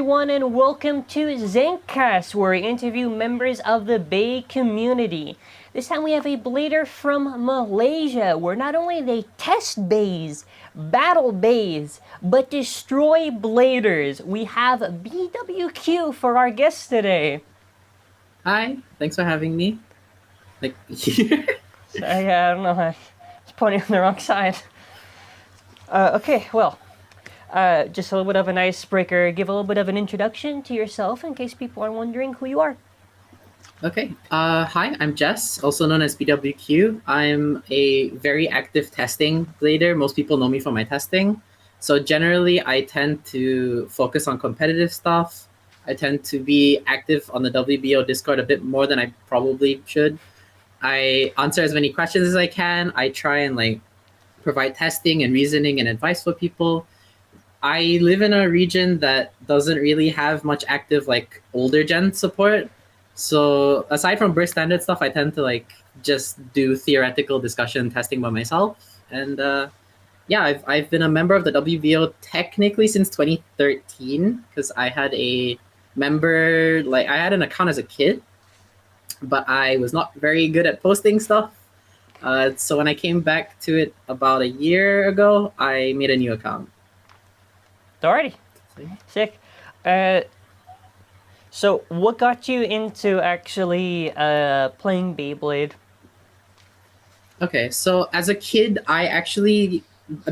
everyone, and welcome to ZankCast, where we interview members of the Bay community. This time we have a blader from Malaysia, where not only they test bays, battle bays, but destroy bladers. We have BWQ for our guest today. Hi, thanks for having me. Like, I don't know, I was pointing on the wrong side. Okay, well, just a little bit of an icebreaker. Give a little bit of an introduction to yourself in case people are wondering who you are. okay. Hi, I'm Jess, also known as BWQ. I'm a very active testing blader. Most people know me for my testing. So generally, I tend to focus on competitive stuff. I tend to be active on the WBO Discord a bit more than I probably should. I answer as many questions as I can. I try and provide testing and reasoning and advice for people. I live in a region that doesn't really have much active older gen support. So aside from burst standard stuff, I tend to just do theoretical discussion testing by myself. And yeah, I've been a member of the WBO technically since 2013 because I had a member I had an account as a kid, but I was not very good at posting stuff. So when I came back to it about a year ago, I made a new account. Alrighty. Sick. So what got you into actually playing Beyblade? Okay, so as a kid, I actually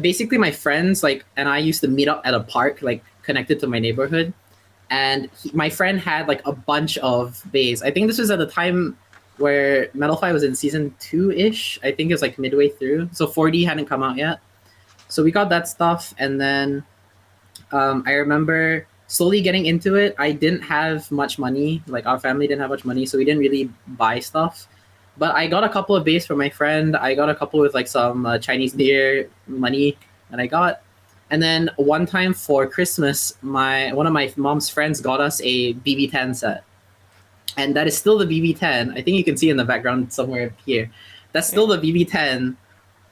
basically my friends and I used to meet up at a park connected to my neighborhood, and my friend had a bunch of bays. I think this was at the time where Metal Fight was in season 2-ish. I think it was midway through, so 4D hadn't come out yet. So we got that stuff, and then I remember slowly getting into it. I didn't have much money. Our family didn't have much money, so we didn't really buy stuff. But I got a couple of bays from my friend. I got a couple with some Chinese New Year money that I got. And then one time for Christmas, one of my mom's friends got us a BB10 set. And that is still the BB10. I think you can see in the background somewhere here. That's still the BB10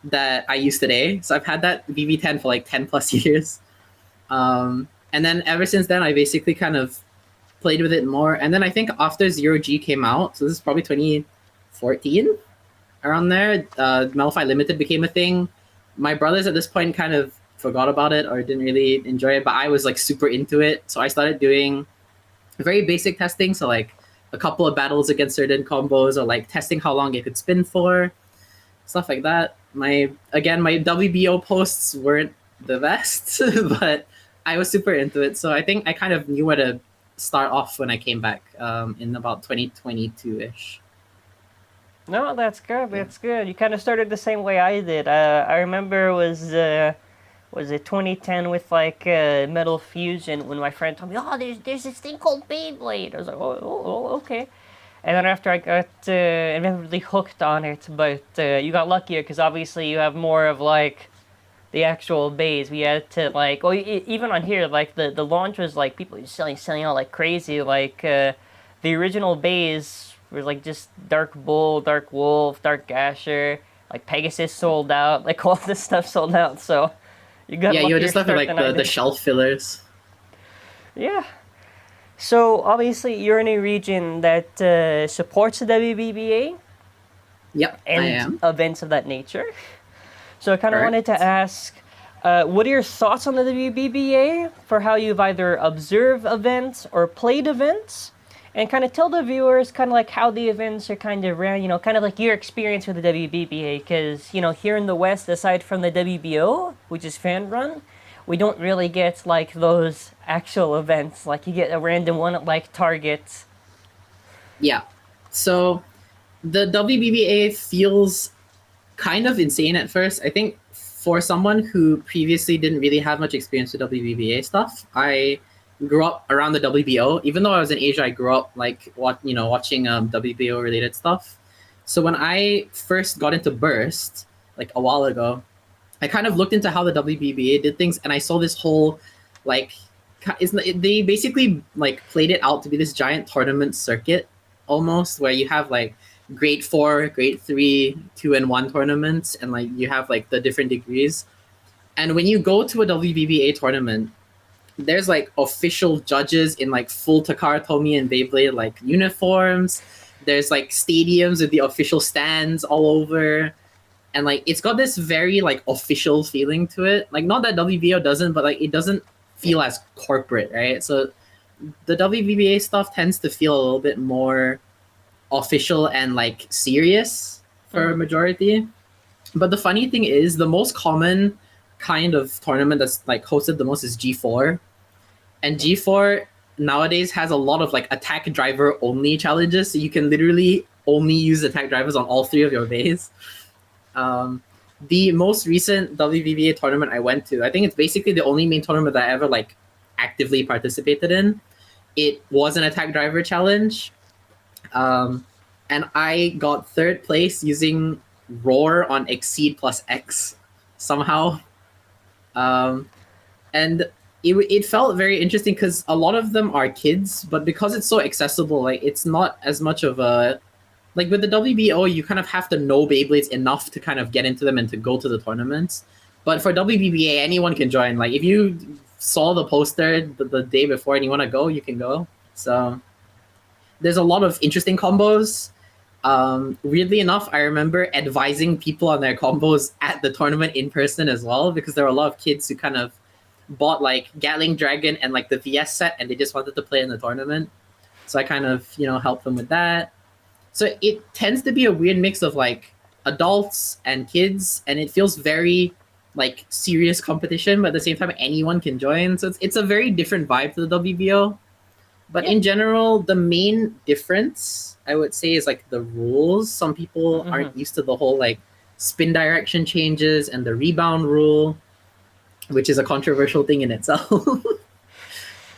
that I use today. So I've had that BB10 for 10 plus years. And then ever since then, I basically kind of played with it more. And then I think after Zero G came out, so this is probably 2014, around there, Metal Fight Limited became a thing. My brothers at this point kind of forgot about it or didn't really enjoy it, but I was super into it. So I started doing very basic testing. So a couple of battles against certain combos, or testing how long it could spin for, stuff like that. My WBO posts weren't the best, but I was super into it. So I think I kind of knew where to start off when I came back in about 2022-ish. No, that's good. That's good. You kind of started the same way I did. I remember was it 2010 with Metal Fusion when my friend told me, oh, there's this thing called Beyblade. I was like, oh okay. And then after I got inevitably hooked on it, but you got luckier because obviously you have more of the actual bays. We had to even on here the launch was people selling out like crazy. The original bays were just Dark Bull, Dark Wolf, Dark Gasher, Pegasus sold out, all this stuff sold out. So you got you were just left with the shelf fillers. Yeah. So obviously you're in a region that supports the WBBA. Yep, and I am. Events of that nature. So I kind of wanted to ask, what are your thoughts on the WBBA for how you've either observed events or played events? And kind of tell the viewers kind of how the events are kind of ran, kind of your experience with the WBBA. Because, here in the West, aside from the WBO, which is fan run, we don't really get those actual events. You get a random one at Target. Yeah. So the WBBA feels kind of insane at first. I think for someone who previously didn't really have much experience with WBBA stuff, I grew up around the WBO. Even though I was in Asia, I grew up watching WBO related stuff. So when I first got into Burst a while ago, I kind of looked into how the WBBA did things, and I saw this whole they basically played it out to be this giant tournament circuit almost, where you have grade 4, grade 3, 2 and 1 tournaments, and you have the different degrees. And when you go to a WBBA tournament, there's like official judges in like full TAKARA, TOMY, and Beyblade like uniforms. There's like stadiums with the official stands all over, and like it's got this very like official feeling to it. Like not that WBO doesn't, but like it doesn't feel as corporate, right? So the WBBA stuff tends to feel a little bit more official and like serious for a majority. But the funny thing is, the most common kind of tournament that's like hosted the most is G4, and G4 nowadays has a lot of like attack driver only challenges, so you can literally only use attack drivers on all three of your bays. The most recent WBBA tournament I went to, I think it's basically the only main tournament that I ever like actively participated in. It was an attack driver challenge, and I got third place using Roar on Exceed plus X somehow. And it felt very interesting because a lot of them are kids, but because it's so accessible, like it's not as much of a like with the WBO, you kind of have to know Beyblades enough to kind of get into them and to go to the tournaments. But for WBBA, anyone can join. Like if you saw the poster the day before and you want to go, you can go. So there's a lot of interesting combos. Weirdly enough, I remember advising people on their combos at the tournament in person as well, because there were a lot of kids who kind of bought like Gatling Dragon and like the VS set and they just wanted to play in the tournament. So I kind of, helped them with that. So it tends to be a weird mix of like adults and kids, and it feels very like serious competition, but at the same time anyone can join. So it's a very different vibe to the WBO. But in general, the main difference I would say is like the rules. Some people aren't used to the whole like spin direction changes and the rebound rule, which is a controversial thing in itself.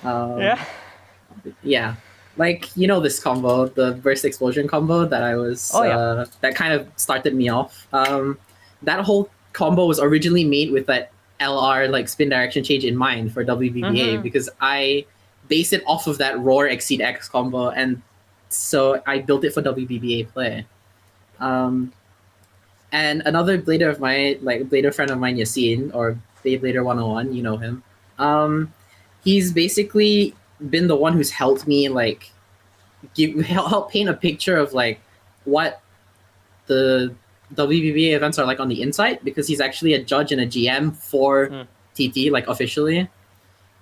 Yeah. Like, this combo, the burst explosion combo that I was, that kind of started me off. That whole combo was originally made with that LR, like spin direction change in mind for WBBA, because I based it off of that Roar Exceed X combo, and so I built it for WBBA play. And another blader of mine, like blader friend of mine, Yassine, or Beyblader 101, you know him. He's basically been the one who's helped me like help paint a picture of like what the WBBA events are like on the inside, because he's actually a judge and a GM for TT, like officially.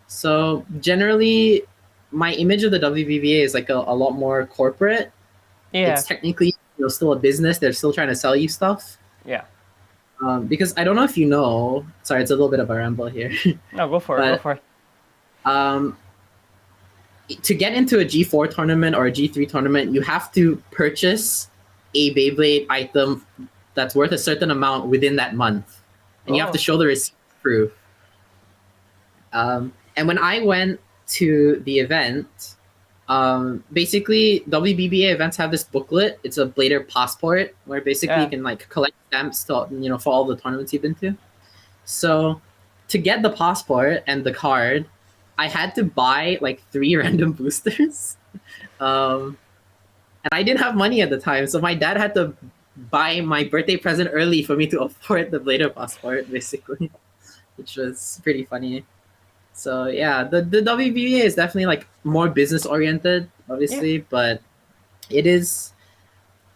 So generally, my image of the WBBA is like a lot more corporate. Yeah. It's technically still a business. They're still trying to sell you stuff. Yeah. Because I don't know if you know. Sorry, it's a little bit of a ramble here. No, go for it. Go for it. To get into a G4 tournament or a G3 tournament, you have to purchase a Beyblade item that's worth a certain amount within that month, and you have to show the receipt proof. And when I went to the event, basically WBBA events have this booklet. It's a Blader passport where basically you can like collect stamps to, for all the tournaments you've been to. So to get the passport and the card, I had to buy like 3 random boosters. And I didn't have money at the time, so my dad had to buy my birthday present early for me to afford the Blader passport, basically, which was pretty funny. So yeah, the WBBA is definitely like more business oriented, obviously, but it is,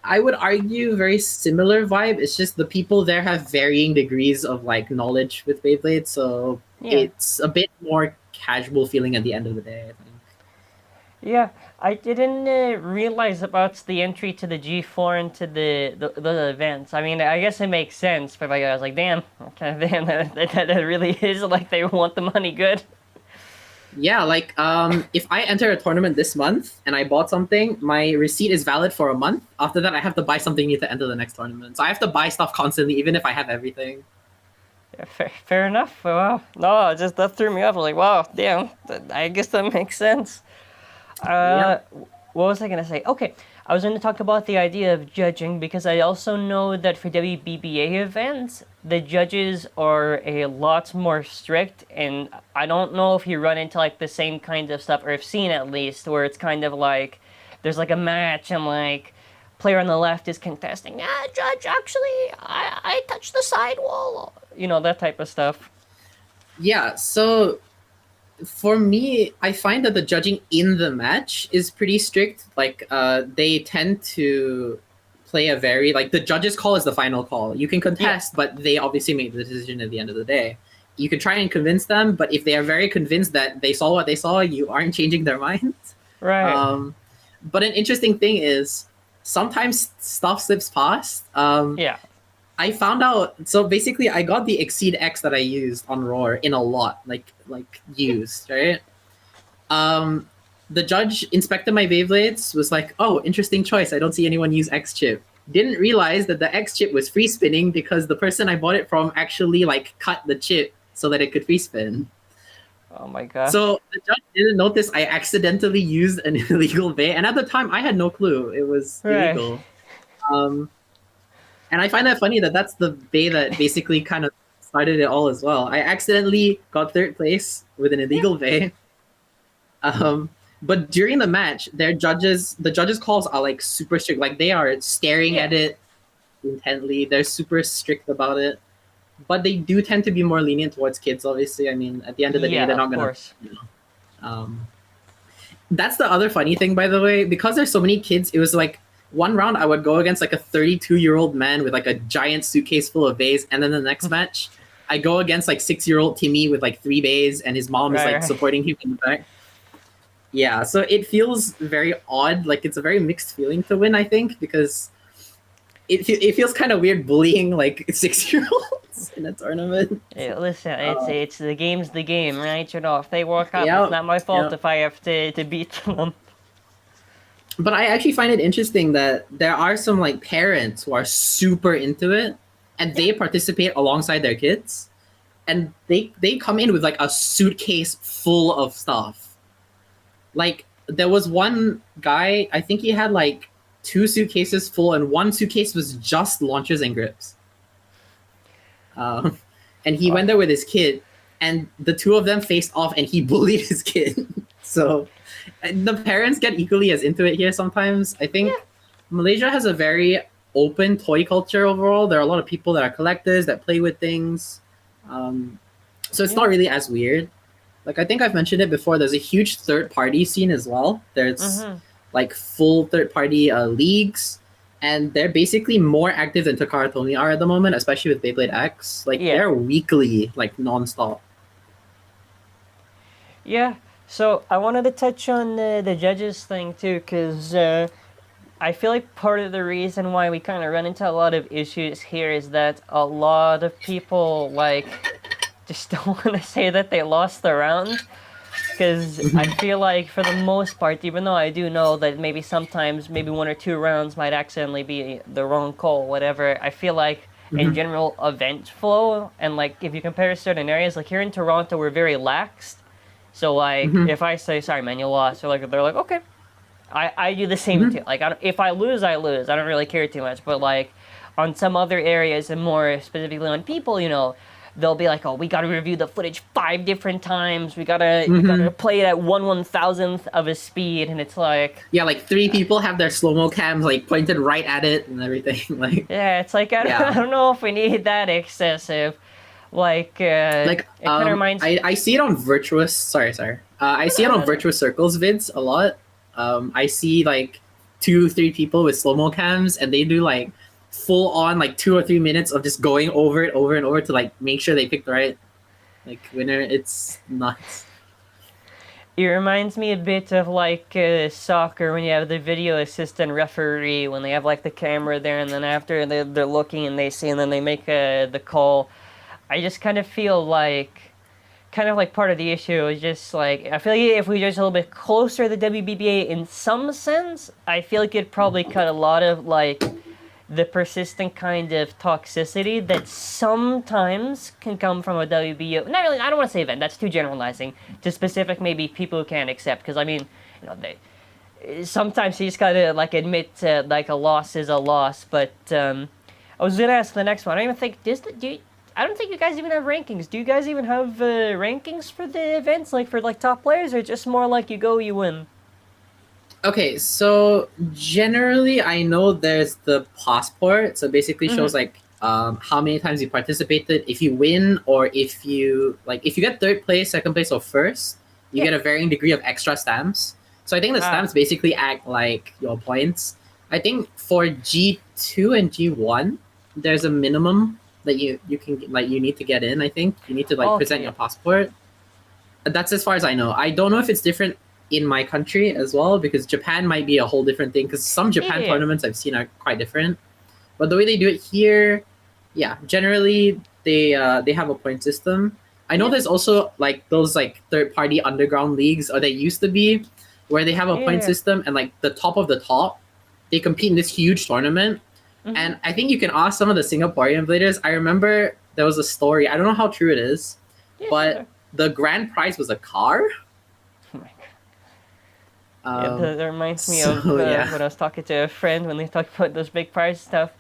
I would argue, very similar vibe. It's just the people there have varying degrees of like knowledge with Beyblade, so it's a bit more casual feeling at the end of the day, I think. Yeah, I didn't realize about the entry to the G4 and to the events. I mean, I guess it makes sense, but I was like, damn, that really is like they want the money good. Yeah, like if I enter a tournament this month and I bought something, my receipt is valid for a month. After that, I have to buy something new to enter the next tournament. So I have to buy stuff constantly, even if I have everything. Yeah, fair enough. Wow. No, that threw me off. I was like, wow, damn. I guess that makes sense. What was I going to say? Okay, I was going to talk about the idea of judging, because I also know that for WBBA events, the judges are a lot more strict, and I don't know if you run into like the same kind of stuff, or have seen at least, where it's kind of like there's like a match and like player on the left is contesting, judge, actually, I touched the sidewall, that type of stuff. Yeah, so For me, I find that the judging in the match is pretty strict. Like, they tend to play a very, like, the judges' call is the final call. You can contest, but they obviously make the decision at the end of the day. You can try and convince them, but if they are very convinced that they saw what they saw, you aren't changing their minds. Right. But an interesting thing is sometimes stuff slips past. Yeah. I found out. So basically, I got the Exceed X that I used on Roar in a lot, like used, right? The judge inspected my Beyblades, was like, "Oh, interesting choice. I don't see anyone use X chip." Didn't realize that the X chip was free spinning because the person I bought it from actually like cut the chip so that it could free spin. Oh my god. So the judge didn't notice I accidentally used an illegal bay, and at the time I had no clue it was illegal. And I find that funny that that's the bay that basically kind of started it all as well. I accidentally got third place with an illegal bay. But during the match, the judges' calls are like super strict. Like they are staring at it intently. They're super strict about it. But they do tend to be more lenient towards kids, obviously. I mean, at the end of the day, they're not going to... That's the other funny thing, by the way. Because there's so many kids, it was like one round I would go against like a 32-year-old man with like a giant suitcase full of bays. And then the next match, I go against like 6-year-old Timmy with like 3 bays and his mom is like supporting him in the back. Yeah, so it feels very odd. Like it's a very mixed feeling to win, I think, because it feels kind of weird bullying like 6-year-olds in a tournament. Hey, listen, it's the game's the game, right? You know, if they work up, it's not my fault if I have to beat them. But I actually find it interesting that there are some like parents who are super into it and they participate alongside their kids, and they come in with like a suitcase full of stuff. Like there was one guy, I think he had like 2 suitcases full, and 1 suitcase was just launchers and grips. And he went there with his kid, and the 2 of them faced off, and he bullied his kid. So the parents get equally as into it here sometimes. I think Malaysia has a very open toy culture overall. There are a lot of people that are collectors that play with things. So it's not really as weird. Like I think I've mentioned it before, there's a huge third-party scene as well. There's like full third-party leagues, and they're basically more active than TAKARA TOMY are at the moment, especially with Beyblade X. Like they're weekly, like non-stop. Yeah, so I wanted to touch on the judges thing too, because I feel like part of the reason why we kind of run into a lot of issues here is that a lot of people like just don't want to say that they lost the round. Because I feel like, for the most part, even though I do know that maybe sometimes, maybe 1 or 2 rounds might accidentally be the wrong call, whatever, I feel like, in general, event flow, and, like, if you compare certain areas, like, here in Toronto, we're very laxed. So, like, if I say, sorry, man, you lost, they're like, okay. I do the same, too. Like, if I lose, I lose. I don't really care too much. But, like, on some other areas, and more specifically on people, you know, they'll be like, oh, we gotta review the footage 5 different times. We gotta play it at 1/1000th of a speed, and it's like... Yeah, like 3 people have their slow-mo cams like pointed right at it and everything. Like yeah, it's like, I don't know if we need that excessive. Like, it kind of reminds me... I see it on Virtuous... Sorry. I see it on Virtuous Circles vids a lot. I see like 2-3 people with slow-mo cams, and they do like full on like 2 or 3 minutes of just going over it over and over to like make sure they pick the right like winner. It's nuts. It reminds me a bit of like soccer, when you have the video assistant referee, when they have like the camera there, and then after they're looking and they see, and then they make the call. I just kind of feel like part of the issue is just like, I feel like if we just a little bit closer to the WBBA in some sense, I feel like it'd probably cut a lot of like the persistent kind of toxicity that sometimes can come from a WBO. Not really, I don't want to say event, that's too generalizing, to specific maybe people who can't accept, because I mean, you know, sometimes you just gotta like admit like a loss is a loss. But I was gonna ask the next one. I don't even think, I don't think you guys even have rankings. Do you guys even have rankings for the events, like for like top players, or just more like you go, you win? Okay, so generally I know there's the passport, so basically shows like how many times you participated, if you win, or if you get 3rd place, 2nd place, or 1st, you get a varying degree of extra stamps. So I think the stamps basically act like your points. I think for G2 and G1, there's a minimum that you can like you need to get in. I think you need to like present your passport. That's as far as I know. I don't know if it's different in my country as well, because Japan might be a whole different thing, because some Japan tournaments I've seen are quite different. But the way they do it here, yeah, generally they have a point system. I know there's also like those like third-party underground leagues, or they used to be, where they have a point system, and like the top of the top, they compete in this huge tournament. And I think you can ask some of the Singaporean bladers. I remember there was a story, I don't know how true it is, but the grand prize was a car. Oh my God. That reminds me of when I was talking to a friend when they talked about those big prize stuff.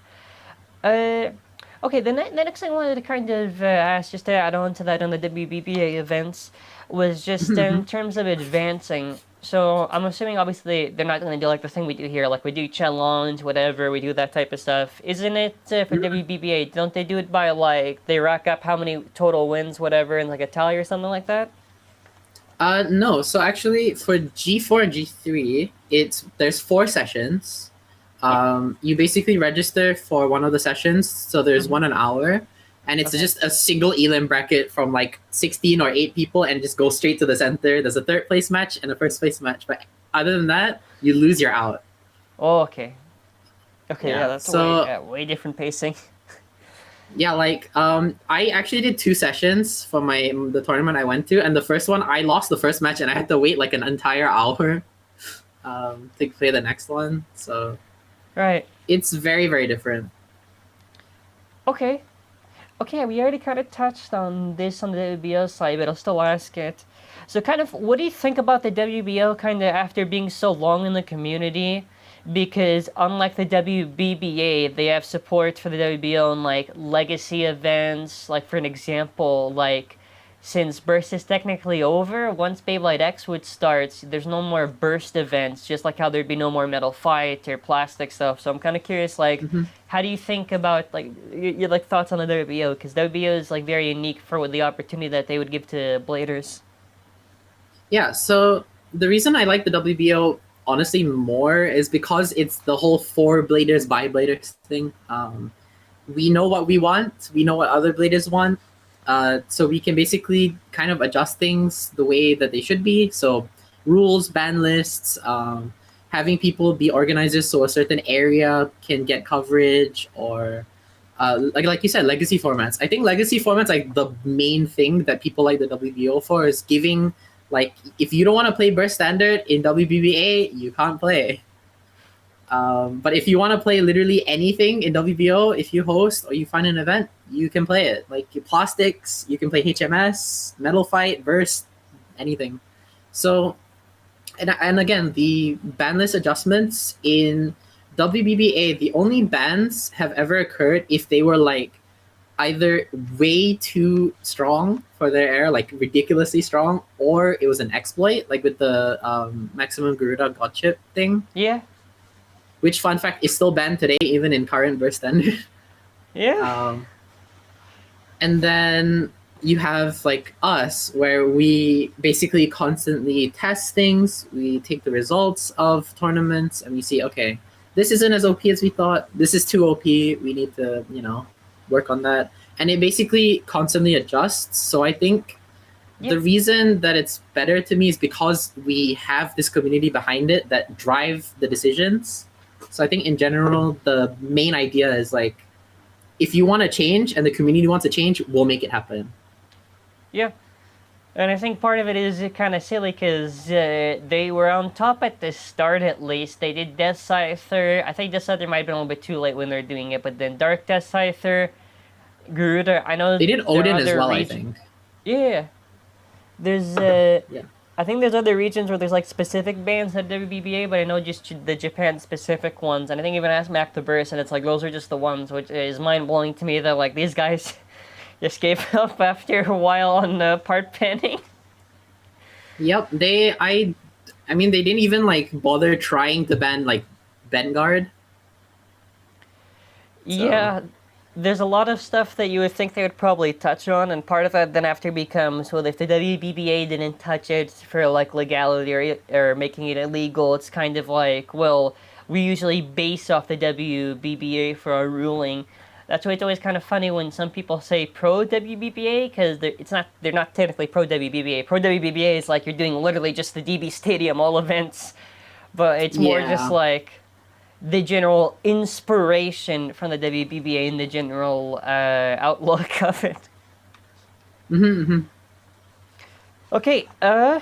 Okay, the next thing I wanted to kind of ask, just to add on to that on the WBBA events, was just in terms of advancing. So I'm assuming obviously they're not going to do like the thing we do here, like we do challenge, whatever, we do that type of stuff. Isn't it for WBBA, don't they do it by like, they rack up how many total wins, whatever, in like a tally or something like that? No, so actually for G4 and G3, there's 4 sessions. You basically register for one of the sessions, so there's one an hour, and it's just a single elim bracket from like 16 or 8 people, and just go straight to the center. There's a 3rd place match and a 1st place match, but other than that, you lose, you're out. Oh, okay. Okay, yeah, that's way different pacing. Yeah, like I actually did 2 sessions for the tournament I went to, and the first one I lost the first match, and I had to wait like an entire hour to play the next one. So right, it's very, very different. Okay, we already kind of touched on this on the WBO side, but I'll still ask it. So kind of, what do you think about the WBO kind of after being so long in the community? Because unlike the WBBA, they have support for the WBO and like legacy events. Like for an example, like since Burst is technically over, once Beyblade X would start, there's no more Burst events, just like how there'd be no more Metal Fight or plastic stuff. So I'm kind of curious, like, how do you think about like your like thoughts on the WBO? Because WBO is like very unique for the opportunity that they would give to bladers. Yeah, so the reason I like the WBO honestly more is because it's the whole for bladers by bladers thing. We know what we want, we know what other bladers want, so we can basically kind of adjust things the way that they should be. So rules, ban lists, having people be organizers so a certain area can get coverage, or like you said, legacy formats. I think legacy formats, like the main thing that people like the WBO for is giving, like, if you don't want to play Burst Standard in WBBA, you can't play. But if you want to play literally anything in WBO, if you host or you find an event, you can play it. Like plastics, you can play HMS, Metal Fight, Burst, anything. So, and again, the ban list adjustments in WBBA, the only bans have ever occurred if they were like either way too strong for their air, like ridiculously strong, or it was an exploit, like with the maximum Garuda God chip thing. Yeah. Which, fun fact, is still banned today, even in current Burst Standard. Yeah. And then you have like us, where we basically constantly test things. We take the results of tournaments and we see, okay, this isn't as OP as we thought. This is too OP. We need to, work on that. And it basically constantly adjusts. So I think the reason that it's better to me is because we have this community behind it that drive the decisions. So I think in general, the main idea is like, if you want to change and the community wants to change, we'll make it happen. Yeah. And I think part of it is kind of silly because they were on top at the start, at least. They did Death Scyther. I think Death Scyther might have been a little bit too late when they're doing it, but then Dark Death Scyther, Garuda, I know they did Odin as well, I think. Yeah. There's, I think there's other regions where there's like specific bans at WBBA, but I know just the Japan-specific ones. And I think even asked Mac the Burst, and it's like, those are just the ones, which is mind-blowing to me that like these guys just gave up after a while on part panning. Yep, I mean, they didn't even like bother trying to ban like Vanguard. So. Yeah, there's a lot of stuff that you would think they would probably touch on, and part of that then after becomes, well, if the WBBA didn't touch it for like legality or making it illegal, it's kind of like, well, we usually base off the WBBA for our ruling. That's why it's always kind of funny when some people say pro WBBA, because they're not technically pro WBBA. Pro WBBA is like you're doing literally just the DB Stadium all events, but it's more just like the general inspiration from the WBBA and the general outlook of it. Okay, oh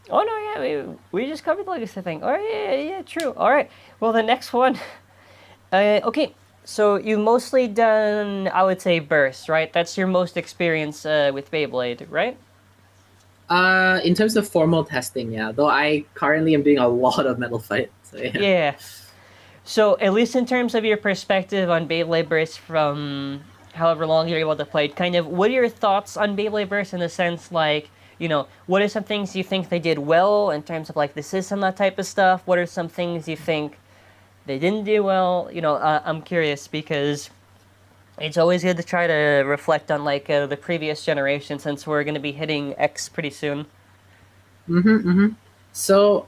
no, yeah, we just covered the legacy thing. Oh yeah, true. All right, well the next one, okay, so you've mostly done, I would say, burst, right? That's your most experience with Beyblade, right? In terms of formal testing, yeah. Though I currently am doing a lot of metal fight. So Yeah. So at least in terms of your perspective on Beyblade Burst from however long you're able to play it, kind of what are your thoughts on Beyblade Burst in the sense like, what are some things you think they did well in terms of like the system, that type of stuff? What are some things you think they didn't do well? I'm curious because it's always good to try to reflect on like the previous generation since we're going to be hitting X pretty soon. So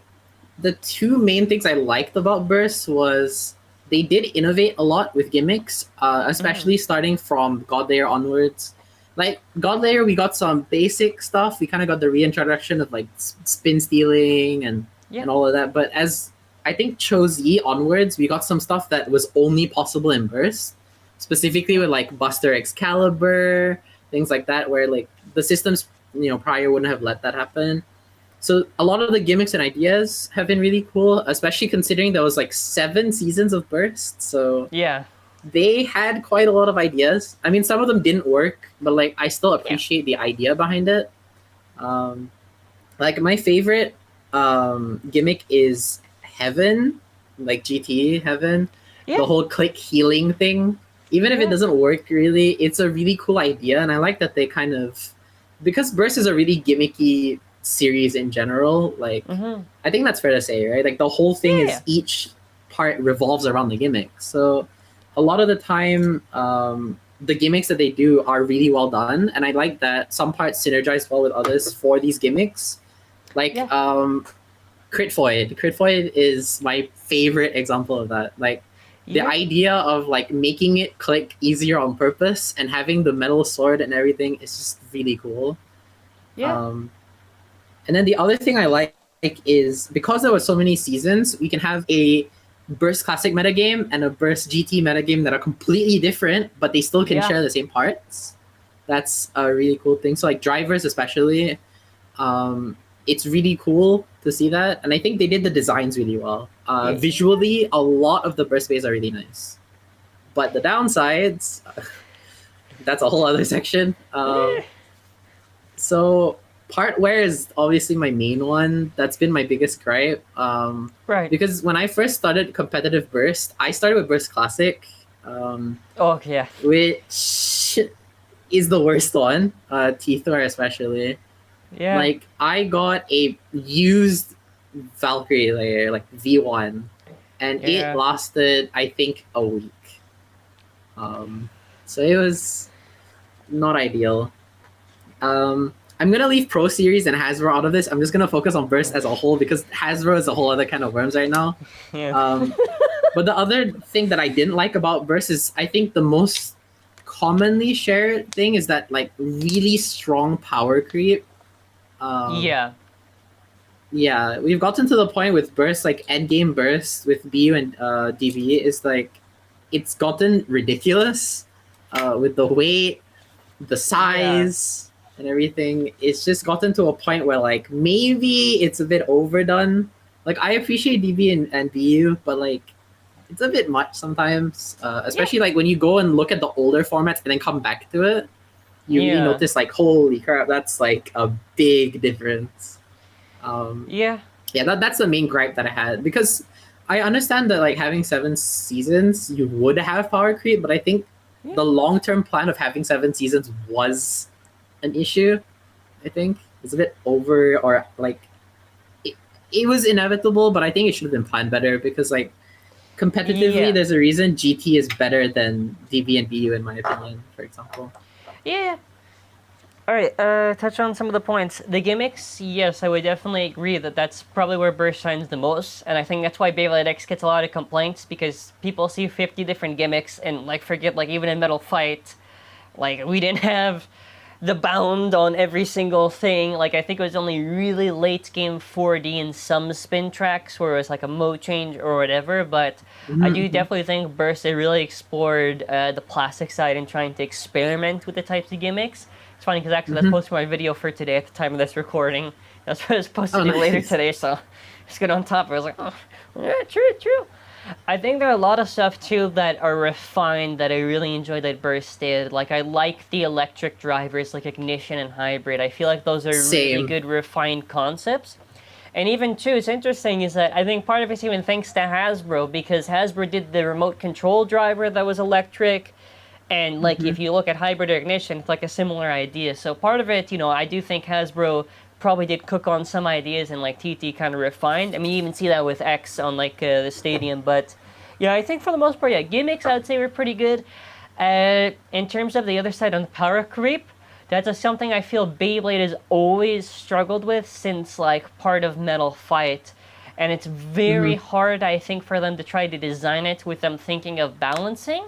the two main things I liked about Burst was they did innovate a lot with gimmicks, especially starting from God Layer onwards. Like God Layer, we got some basic stuff. We kind of got the reintroduction of like spin stealing and all of that. But as I think Cho-Z onwards, we got some stuff that was only possible in Burst, specifically with like Buster Excalibur, things like that, where like the systems prior wouldn't have let that happen. So a lot of the gimmicks and ideas have been really cool, especially considering there was like 7 seasons of Burst. So yeah, they had quite a lot of ideas. I mean, some of them didn't work, but like I still appreciate the idea behind it. Like my favorite gimmick is Heaven, like GT Heaven, the whole click healing thing. Even if it doesn't work really, it's a really cool idea, and I like that they kind of, because Burst is a really gimmicky series in general, like I think that's fair to say, right? Like the whole thing is each part revolves around the gimmick. So a lot of the time the gimmicks that they do are really well done, and I like that some parts synergize well with others for these gimmicks. Like Crit Void is my favorite example of that. Like the idea of like making it click easier on purpose and having the metal sword and everything is just really cool. And then the other thing I like is because there were so many seasons, we can have a Burst Classic metagame and a Burst GT metagame that are completely different, but they still can share the same parts. That's a really cool thing. So like drivers especially, it's really cool to see that. And I think they did the designs really well. Visually, a lot of the Burst bays are really nice. But the downsides, that's a whole other section. So part wear is obviously my main one. That's been my biggest gripe. Right. Because when I first started competitive Burst, I started with Burst Classic. Which is the worst one. T-Thor especially. Yeah. Like I got a used Valkyrie layer, like V1, and it lasted I think a week. So it was not ideal. I'm gonna leave Pro Series and HASBRO out of this. I'm just gonna focus on Burst as a whole because HASBRO is a whole other kind of worms right now. But the other thing that I didn't like about Burst is I think the most commonly shared thing is that like really strong power creep. We've gotten to the point with Burst, like endgame Burst with BU and DB is like it's gotten ridiculous with the weight, the size, and everything. It's just gotten to a point where like maybe it's a bit overdone. Like I appreciate DB and BU, but like it's a bit much sometimes. Especially like when you go and look at the older formats and then come back to it, you really notice like holy crap, that's like a big difference. That's the main gripe that I had, because I understand that like having 7 seasons you would have power creep, but I think the long-term plan of having 7 seasons was an issue. I think it's a bit over, or like it was inevitable, but I think it should have been planned better, because like competitively, Yeah. there's a reason GT is better than DB and BU in my opinion, for example. Yeah. All right. Touch on some of the points. The gimmicks. Yes, I would definitely agree that that's probably where burst shines the most, and I think that's why Beyblade X gets a lot of complaints because people see 50 different gimmicks and like forget like even in Metal Fight, like we didn't have the bound on every single thing. Like I think it was only really late game 4D in some spin tracks where it was like a mode change or whatever. But I do Mm-hmm. definitely think Burst they really explored the plastic side and trying to experiment with the types of gimmicks. It's funny because actually that's Mm-hmm. posted my video for today at the time of this recording. That's what I was supposed to Oh, do later nice. today, so just get on top of it. I was like, oh, yeah, true. I think there are a lot of stuff too that are refined that I really enjoy that Burst did. Like I like the electric drivers like Ignition and Hybrid. I feel like those are really Same. good refined concepts. And even too, it's interesting is that I think part of it's even thanks to Hasbro because Hasbro did the remote control driver that was electric. And like Mm-hmm. if you look at Hybrid or Ignition, it's like a similar idea. So part of it, I do think Hasbro probably did cook on some ideas and like TT kind of refined. I mean, you even see that with X on like the stadium. But yeah, I think for the most part, yeah, gimmicks I would say were pretty good. In terms of the other side on power creep, that's something I feel Beyblade has always struggled with since like part of Metal Fight. And it's very Mm-hmm. hard, I think, for them to try to design it with them thinking of balancing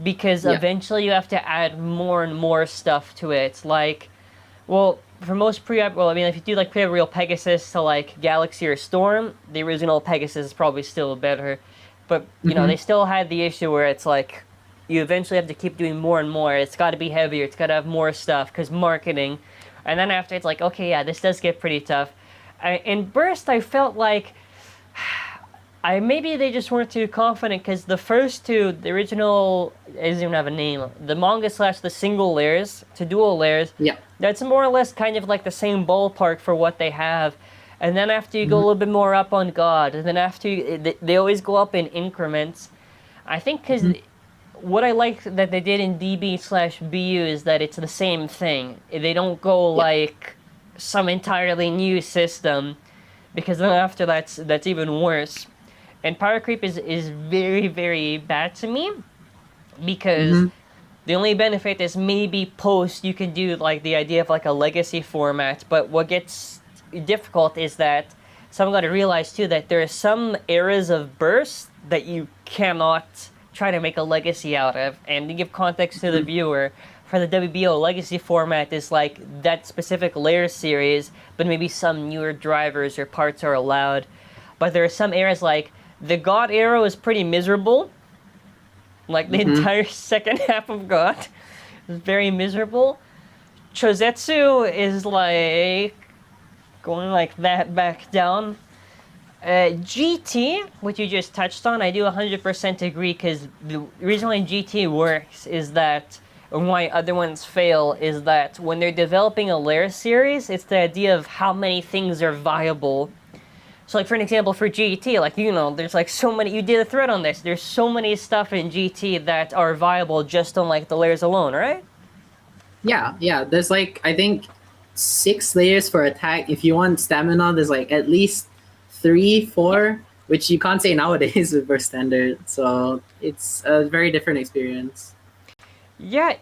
because Yeah. eventually you have to add more and more stuff to it. Like, well, for most well, I mean, if you do like pre real Pegasus to like Galaxy or Storm, the original Pegasus is probably still better. But Mm-hmm. they still had the issue where it's like you eventually have to keep doing more and more. It's got to be heavier. It's got to have more stuff because marketing. And then after it's like, okay, yeah, this does get pretty tough. In Burst, I felt like maybe they just weren't too confident because the first two, the original, it doesn't even have a name. The manga slash the single layers to dual layers, Yeah. that's more or less kind of like the same ballpark for what they have. And then after you go a Mm-hmm. little bit more up on God, and then after they always go up in increments. I think because Mm-hmm. what I like that they did in DB slash BU is that it's the same thing. They don't go Yeah. like some entirely new system because then after that's even worse. And power creep is very, very bad to me because Mm-hmm. the only benefit is maybe post you can do like the idea of like a legacy format, but what gets difficult is that someone got to realize too that there are some eras of burst that you cannot try to make a legacy out of. And to give context to the viewer, for the WBO legacy format is like that specific layer series, but maybe some newer drivers or parts are allowed. But there are some eras like the God era is pretty miserable. Like the Mm-hmm. entire second half of God is very miserable. Chozetsu is like going like that back down. GT, which you just touched on, I do 100% agree because the reason why GT works is that, and why other ones fail, is that when they're developing a layer series, it's the idea of how many things are viable. So, like for an example, for GT, like there's like so many. You did a thread on this. There's so many stuff in GT that are viable just on like the layers alone, right? Yeah. There's like I think 6 layers for attack. If you want stamina, there's like at least 3, 4, which you can't say nowadays with burst standard. So it's a very different experience. Yeah,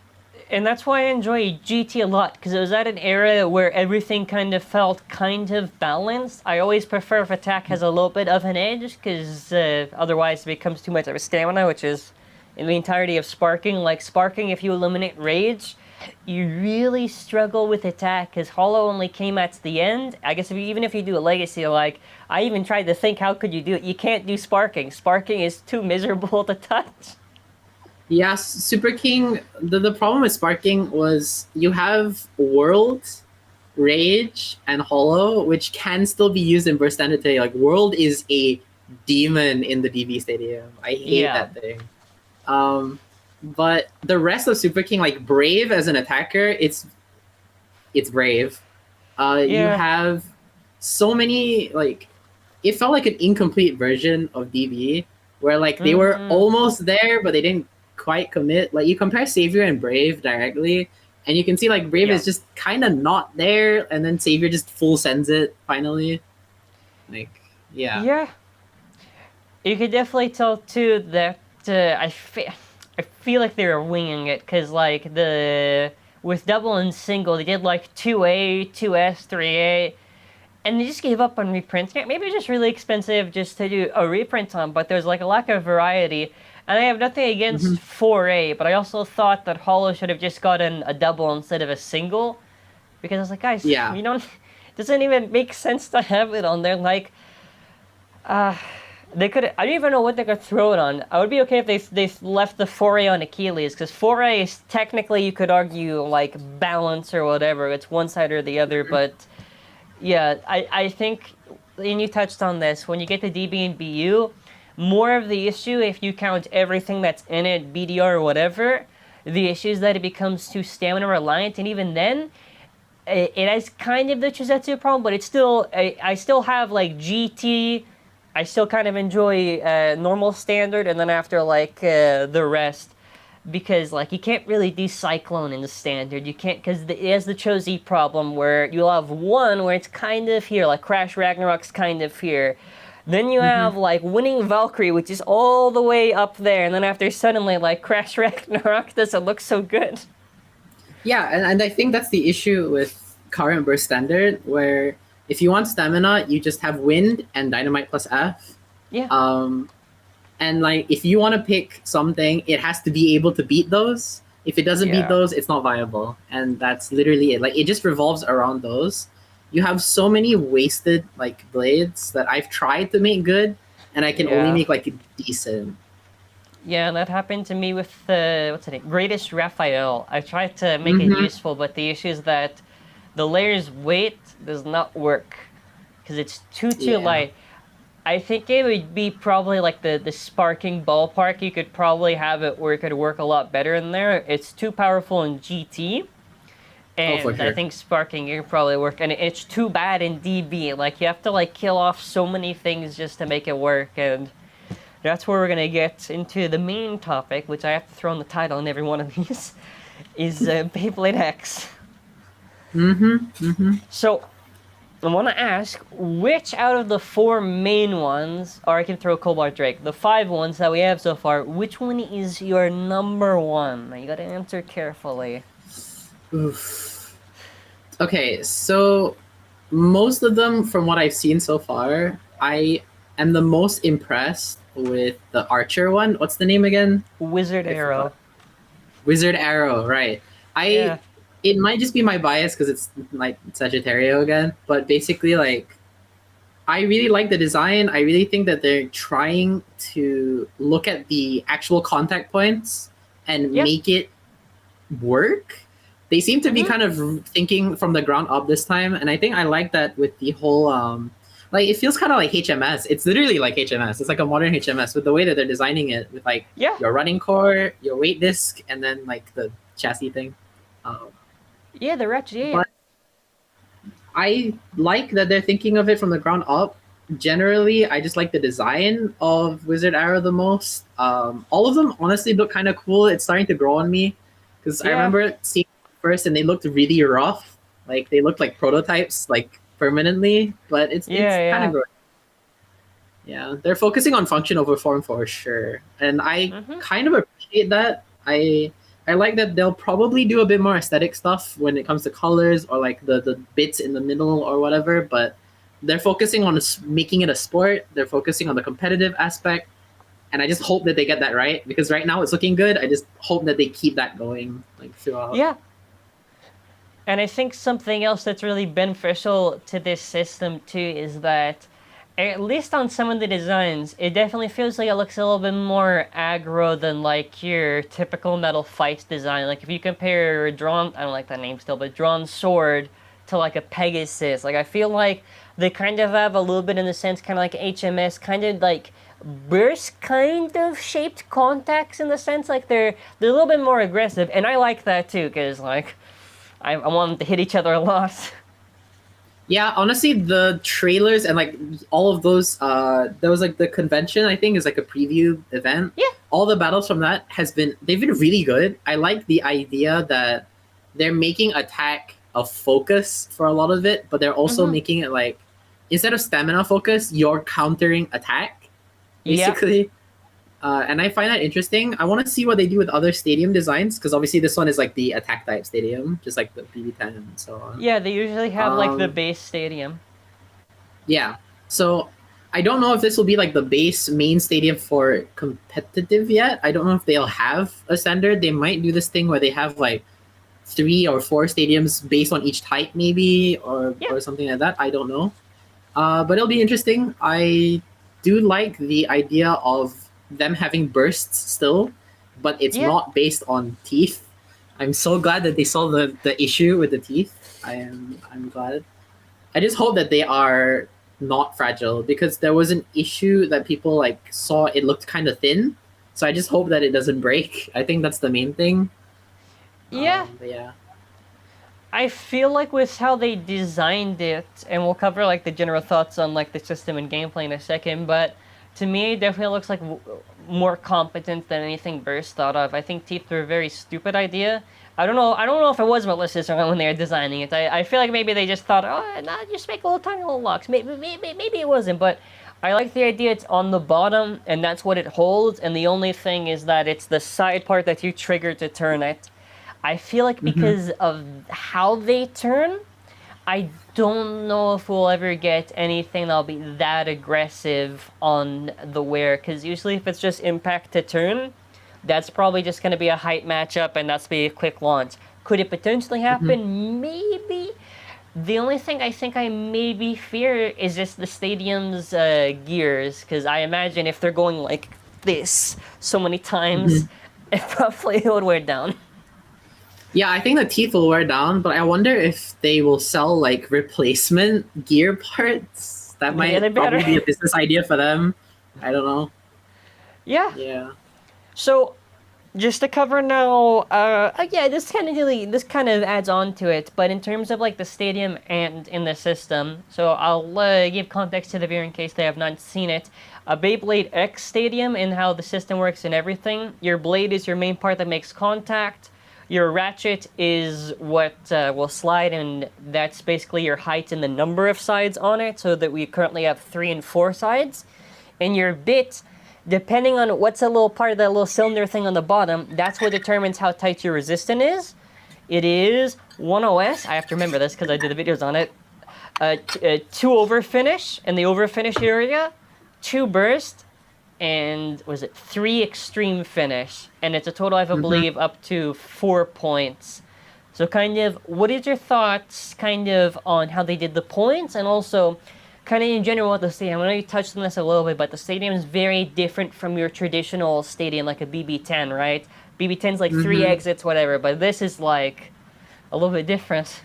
and that's why I enjoy GT a lot because it was at an era where everything kind of felt kind of balanced. I always prefer if attack has a little bit of an edge because otherwise it becomes too much of a stamina, which is in the entirety of sparking. Like sparking, if you eliminate rage, you really struggle with attack because Hollow only came at the end. I guess even if you do a legacy, like I even tried to think how could you do it. You can't do sparking. Sparking is too miserable to touch. Yeah, Super King. The problem with sparking was you have World, Rage, and Hollow, which can still be used in burst standard today. Like World is a demon in the DB Stadium. I hate Yeah. that thing. But the rest of Super King, like Brave as an attacker, it's Brave. You Yeah. have so many like it felt like an incomplete version of DB where like they were Mhm. almost there but they didn't quite commit. Like you compare Savior and Brave directly, and you can see like Brave Yeah. is just kind of not there, and then Savior just full sends it finally. Like yeah. Yeah. You could definitely tell too that I feel like they were winging it because like with double and single they did like 2A, 2S, 3A, and they just gave up on reprinting it. Maybe it's just really expensive just to do a reprint on, but there's like a lack of variety. And I have nothing against 4A, but I also thought that Hollow should have just gotten a double instead of a single, because I was like, guys, Yeah. you don't. Doesn't even make sense to have it on there. Like, they could. I don't even know what they could throw it on. I would be okay if they left the 4A on Achilles, because 4A is technically, you could argue, like balance or whatever. It's one side or the other, but yeah, I think, and you touched on this, when you get to DB and BU, more of the issue, if you count everything that's in it, BDR or whatever, the issue is that it becomes too stamina reliant, and even then, it has kind of the Chizetsu problem, but it's still, I still have like GT, I still kind of enjoy normal standard, and then after like the rest, because like you can't really do Cyclone in the standard, you can't, because it has the Cho-Z problem where you'll have one where it's kind of here, like Crash Ragnarok's kind of here. Then you have like Winning Valkyrie, which is all the way up there, and then after suddenly like Crash Ragnarok doesn't look so good. Yeah, and I think that's the issue with current burst standard, where if you want stamina, you just have wind and dynamite plus F. Yeah. And like if you want to pick something, it has to be able to beat those. If it doesn't beat those, it's not viable. And that's literally it. Like it just revolves around those. You have so many wasted like blades that I've tried to make good, and I can only make like decent. Yeah, that happened to me with what's it name? Greatest Raphael. I tried to make it useful, but the issue is that the layer's weight does not work because it's too light. I think it would be probably like the sparking ballpark. You could probably have it where it could work a lot better in there. It's too powerful in GT, and for sure. I think sparking it could probably work. And it's too bad in DB. Like you have to like kill off so many things just to make it work, and that's where we're gonna get into the main topic, which I have to throw in the title in every one of these, is Beyblade X. So, I want to ask, which out of the 4 main ones, or I can throw Cobalt Drake, the 5 ones that we have so far, which one is your number 1? Now, you gotta answer carefully. Oof. Okay, so most of them, from what I've seen so far, I am the most impressed with the Archer one. What's the name again? Wizard Arrow. Wizard Arrow, right. It might just be my bias because it's like Sagittario again, but basically like I really like the design. I really think that they're trying to look at the actual contact points and make it work. They seem to be kind of thinking from the ground up this time, and I think I like that with the whole like it feels kind of like HMS. It's literally like HMS. It's like a modern HMS with the way that they're designing it, with like your running core, your weight disc, and then like the chassis thing. The ratchet. But I like that they're thinking of it from the ground up. Generally, I just like the design of Wizard Arrow the most. All of them honestly look kind of cool. It's starting to grow on me because I remember seeing them first and they looked really rough. Like they looked like prototypes, like permanently. But it's kind of growing. Yeah, they're focusing on function over form for sure, and I kind of appreciate that. I like that they'll probably do a bit more aesthetic stuff when it comes to colors or like the bits in the middle or whatever, but they're focusing on making it a sport. They're focusing on the competitive aspect, and I just hope that they get that right, because right now it's looking good. I just hope that they keep that going like throughout. Yeah. And I think something else that's really beneficial to this system too is that, at least on some of the designs, it definitely feels like it looks a little bit more aggro than like your typical Metal Fight design. Like if you compare Drawn, I don't like that name still, but Drawn Sword to like a Pegasus, like I feel like they kind of have a little bit in the sense kind of like HMS, kind of like burst kind of shaped contacts in the sense like they're a little bit more aggressive, and I like that too because like I want them to hit each other a lot. Yeah, honestly, the trailers and like all of those, there was like the convention, I think, is like a preview event. Yeah. All the battles from that they've been really good. I like the idea that they're making attack a focus for a lot of it, but they're also making it like, instead of stamina focus, you're countering attack. Yep. basically. And I find that interesting. I want to see what they do with other stadium designs because obviously this one is like the attack type stadium, just like the BB10 and so on. Yeah, they usually have like the Um, base stadium. yeah. So I don't know if this will be like the base main stadium for competitive yet. I don't know if they'll have a standard. They might do this thing where they have like 3 or 4 stadiums based on each type, maybe, Yeah. or something like that. I don't know. But it'll be interesting. I do like the idea of them having bursts still, but it's Yeah. not based on teeth. I'm so glad that they solved the issue with the teeth. I'm glad. I just hope that they are not fragile because there was an issue that people like saw it looked kind of thin. So I just hope that it doesn't break. I think that's the main thing. Yeah. But yeah. I feel like with how they designed it, and we'll cover like the general thoughts on like the system and gameplay in a second, but to me, it definitely looks like more competent than anything Burst thought of. I think teeth were a very stupid idea. I don't know. I don't know if it was malicious or not when they were designing it. I feel like maybe they just thought, oh, nah, just make little tiny little locks. Maybe it wasn't, but I like the idea it's on the bottom and that's what it holds. And the only thing is that it's the side part that you trigger to turn it. I feel like because of how they turn, I don't know if we'll ever get anything that'll be that aggressive on the wear. Because usually if it's just impact to turn, that's probably just going to be a height matchup and that's be a quick launch. Could it potentially happen? Maybe. The only thing I think I maybe fear is just the stadium's gears. Because I imagine if they're going like this so many times, it probably would wear down. Yeah, I think the teeth will wear down, but I wonder if they will sell like replacement gear parts. That might they better. probably be a business idea for them. I don't know. Yeah. Yeah. So, just to cover now, yeah, this kind of adds on to it. But in terms of like the stadium and in the system, so I'll give context to the viewer in case they have not seen it. A Beyblade X stadium and how the system works and everything. Your blade is your main part that makes contact. Your ratchet is what will slide, and that's basically your height and the number of sides on it, so that we currently have 3 and 4 sides. And your bit, depending on what's a little part of that little cylinder thing on the bottom, that's what determines how tight your resistance is. It is 1 OS, I have to remember this because I did the videos on it, 2 over finish in the over finish area, 2 burst, and was it 3 extreme finish, and it's a total I believe up to 4 points. So kind of, what is your thoughts kind of on how they did the points, and also kind of in general what the stadium, I know you touched on this a little bit, but the stadium is very different from your traditional stadium like a BB10, right? BB10's like 3 exits, whatever, but this is like a little bit different.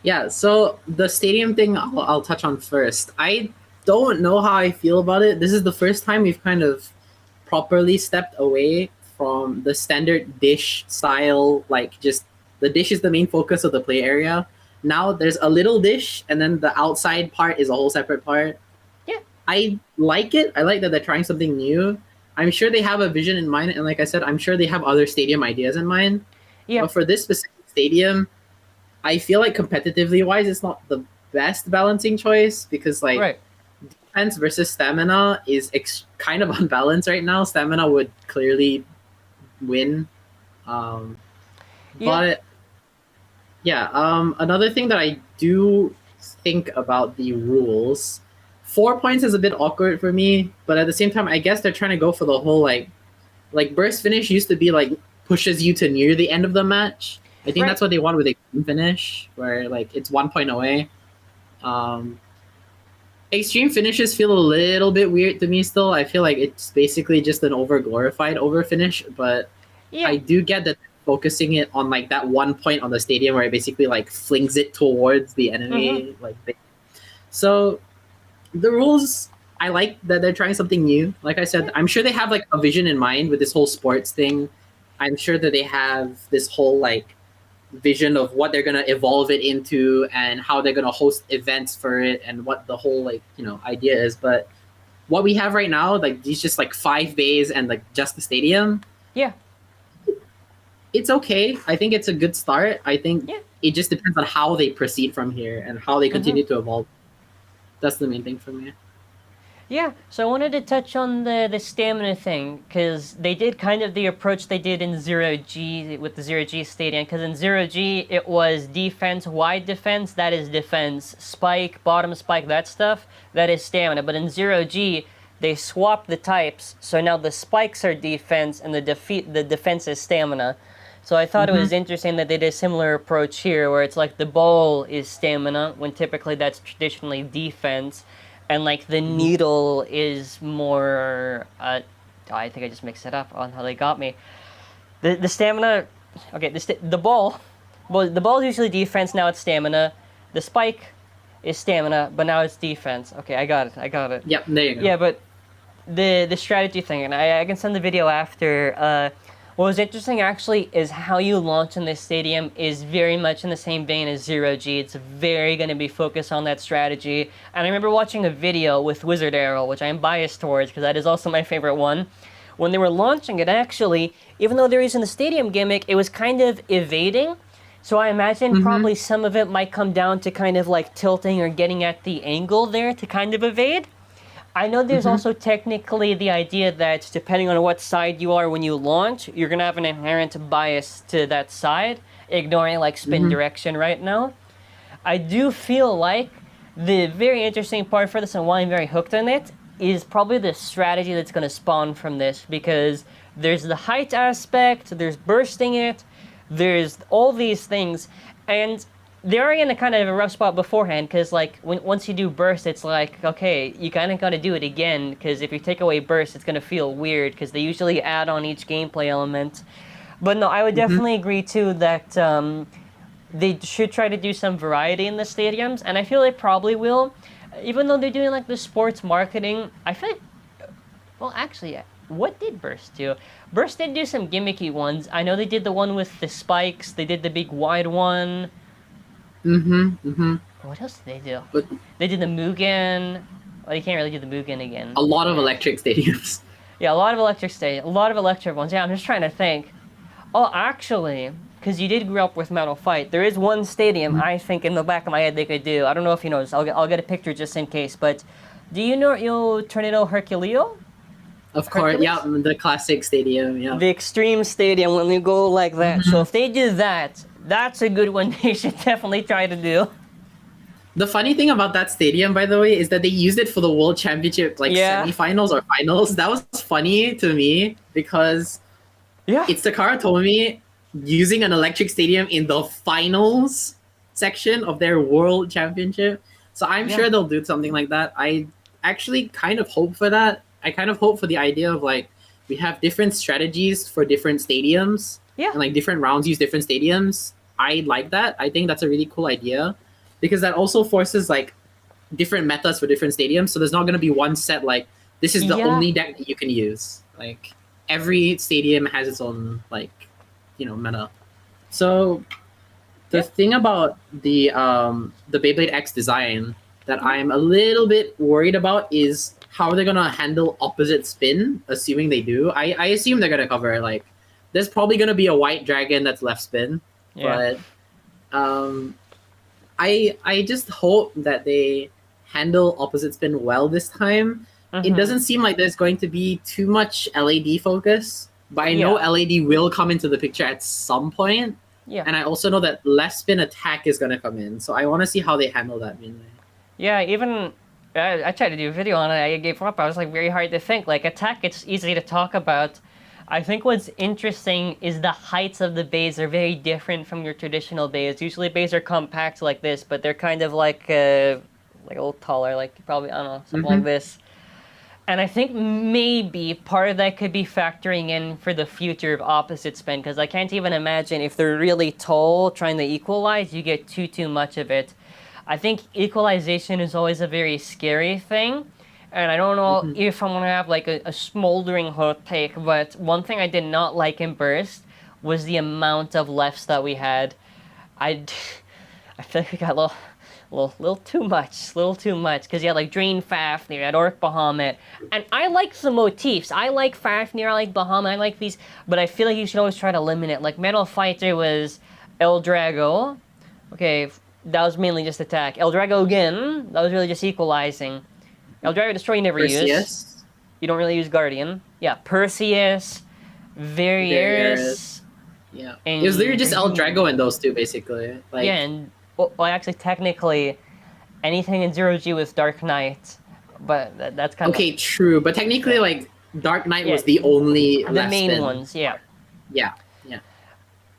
Yeah, so the stadium thing I'll touch on first. I don't know how I feel about it. This is the first time we've kind of properly stepped away from the standard dish style, like just the dish is the main focus of the play area. Now there's a little dish and then the outside part is a whole separate part. Yeah. I like it. I like that they're trying something new. I'm sure they have a vision in mind, and like I said, I'm sure they have other stadium ideas in mind. Yeah. But for this specific stadium, I feel like competitively wise, it's not the best balancing choice because like Right. defense versus stamina is kind of unbalanced right now. Stamina would clearly win. But yeah, another thing that I do think about the rules, 4 points is a bit awkward for me, but at the same time, I guess they're trying to go for the whole like burst finish used to be like pushes you to near the end of the match. I think that's what they want with extreme finish, where like it's 1 point away. Extreme finishes feel a little bit weird to me still. I feel like it's basically just an over glorified over finish, but Yeah. I do get that focusing it on like that 1 point on the stadium where it basically like flings it towards the enemy. So the rules, I like that they're trying something new. Like I said, I'm sure they have like a vision in mind with this whole sports thing. I'm sure that they have this whole like vision of what they're gonna evolve it into and how they're gonna host events for it and what the whole like idea is. But what we have right now, like these just like 5 bays and like just the stadium, it's okay. I think it's a good start. I think it just depends on how they proceed from here and how they continue to evolve. That's the main thing for me. Yeah, so I wanted to touch on the stamina thing, because they did kind of the approach they did in Zero G with the Zero G Stadium, because in Zero G it was defense, wide defense, that is defense, spike, bottom spike, that stuff, that is stamina. But in Zero G, they swapped the types, so now the spikes are defense and the defense is stamina. So I thought it was interesting that they did a similar approach here, where it's like the ball is stamina, when typically that's traditionally defense, and like the needle is more. I think I just mixed it up on how they got me. The stamina. Okay, the ball. Well, the ball is usually defense. Now it's stamina. The spike is stamina, but now it's defense. Okay, I got it. Yep, there you go. Yeah, but the strategy thing, and I can send the video after. What was interesting actually is how you launch in this stadium is very much in the same vein as Zero G. It's very going to be focused on that strategy. And I remember watching a video with Wizard Arrow, which I am biased towards because that is also my favorite one. When they were launching it, actually, even though they're using the stadium gimmick, it was kind of evading. So I imagine probably some of it might come down to kind of like tilting or getting at the angle there to kind of evade. I know there's also technically the idea that depending on what side you are when you launch, you're going to have an inherent bias to that side, ignoring like spin direction right now. I do feel like the very interesting part for this and why I'm very hooked on it is probably the strategy that's going to spawn from this, because there's the height aspect, there's bursting it, there's all these things, and they're in a kind of a rough spot beforehand, because like once you do burst, it's like, okay, you kind of got to do it again, because if you take away burst, it's going to feel weird, because they usually add on each gameplay element. But no, I would definitely agree too that they should try to do some variety in the stadiums, and I feel they probably will. Even though they're doing like the sports marketing, I feel like, well, actually, what did Burst do? Burst did do some gimmicky ones. I know they did the one with the spikes, they did the big wide one. What else did they do? But they did the Mugen. Well, you can't really do the Mugen again. a lot of electric stadiums. Yeah, a lot of electric ones. Yeah, I'm just trying to think. Oh, actually, because you did grow up with Metal Fight, there is one stadium I think in the back of my head they could do. I don't know if you know this. I'll get a picture just in case. But do you know Tornado Herculeo? Of course, yeah, the classic stadium, yeah. The extreme stadium when you go like that. So if they do that, that's a good one they should definitely try to do. The funny thing about that stadium, by the way, is that they used it for the World Championship, like semifinals or finals. That was funny to me because it's TAKARA TOMY using an electric stadium in the finals section of their World Championship. So I'm sure they'll do something like that. I actually kind of hope for that. I kind of hope for the idea of like we have different strategies for different stadiums. Yeah. And like different rounds use different stadiums. I like that. I think that's a really cool idea because that also forces like different metas for different stadiums. So there's not going to be one set like this is the only deck that you can use. Like every stadium has its own like, you know, meta. So the thing about the Beyblade X design that I'm a little bit worried about is how they're gonna handle opposite spin, assuming they do. I assume they're gonna cover like there's probably gonna be a white dragon that's left spin. But I just hope that they handle opposite spin well this time. It doesn't seem like there's going to be too much LAD focus, but I know LAD will come into the picture at some point. Yeah. And I also know that left spin attack is gonna come in, so I want to see how they handle that mainly. Yeah, even I tried to do a video on it. I gave up. I was like very hard to think. Like attack, it's easy to talk about. I think what's interesting is the heights of the bays are very different from your traditional bays. Usually bays are compact like this, but they're kind of like a little taller, like probably, I don't know, something like this. And I think maybe part of that could be factoring in for the future of opposite spin, because I can't even imagine if they're really tall trying to equalize, you get too much of it. I think equalization is always a very scary thing. And I don't know if I'm going to have like a smoldering hot take, but one thing I did not like in Burst was the amount of lefts that we had. I feel like we got a little too much, because you had like Drain Fafnir, you had Orc Bahamut, and I like the motifs. I like Fafnir, I like Bahamut, I like these, but I feel like you should always try to limit it. Like Metal Fighter was El Drago. Okay, that was mainly just attack. El Drago again, that was really just equalizing. Eldriver Destroy you never use. Perseus. You don't really use Guardian. Yeah, Perseus, Varieris. Yeah. And It was literally just Eldrago and those two, basically. Like, yeah, and well, actually, technically, anything in 0G with Dark Knight, but that's kind of... Okay, true. But technically, like, Dark Knight was the only the left main spin. ones, yeah. Yeah.